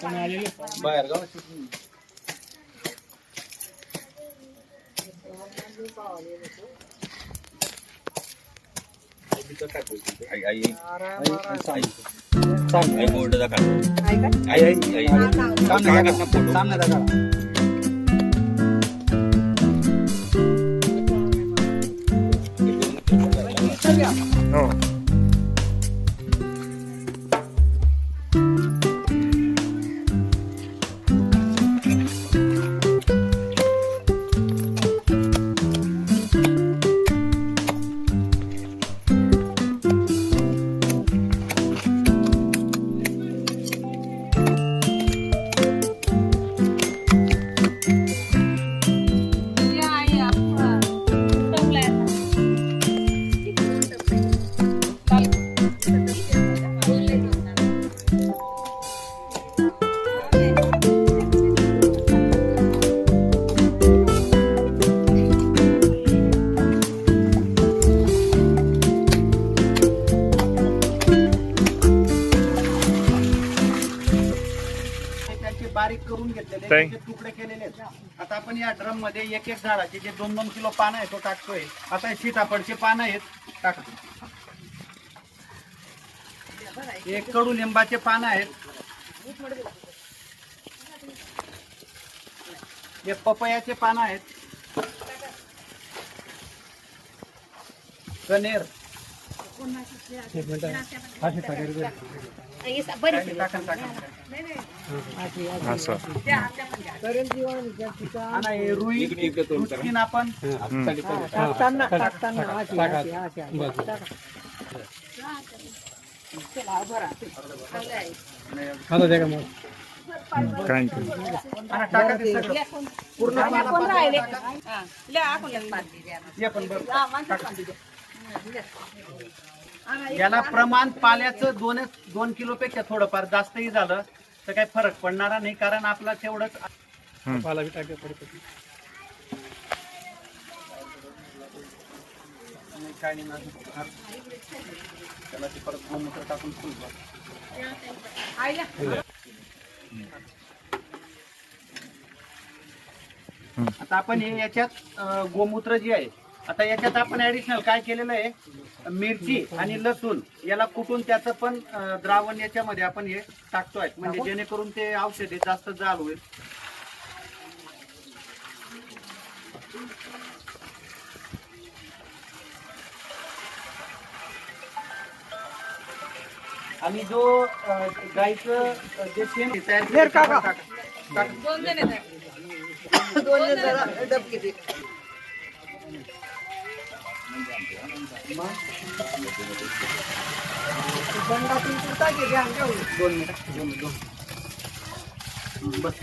बाहेर गाव बारीक करून घेतलेले तुकडे केलेले आहेत। आता आपण या ड्रम मध्ये एक एक झाडाचे जे 2-2 किलो पानं आहे तो टाकतोय। आता सीताफळचे पानं आहेत टाकतो, एक कडू लिंबाचे पानं आहेत, हे पपयाचे पानं आहेत, कनेर रुई आपण याला प्रमाण पाल्याचं 2 किलो पेक्षा थोडंफार जास्तही झालं तर काही फरक पडणारा नाही, कारण आपला तेवढंच पाला बी टाकलं पडतं काय नाही त्याला ते परत गोमूत्र टाकून फुल आता आपण हे याच्यात गोमूत्र जे आहे, आता याच्यात आपण ऍडिशनल काय केलेलं आहे, मिरची आणि लसूण याला कुटून त्याचं पण द्रावण याच्यामध्ये आपण हे टाकतोय, म्हणजे जेणेकरून ते औषधे जास्त जाळ होईल। आणि जो गाईचं जे शेण तयार बस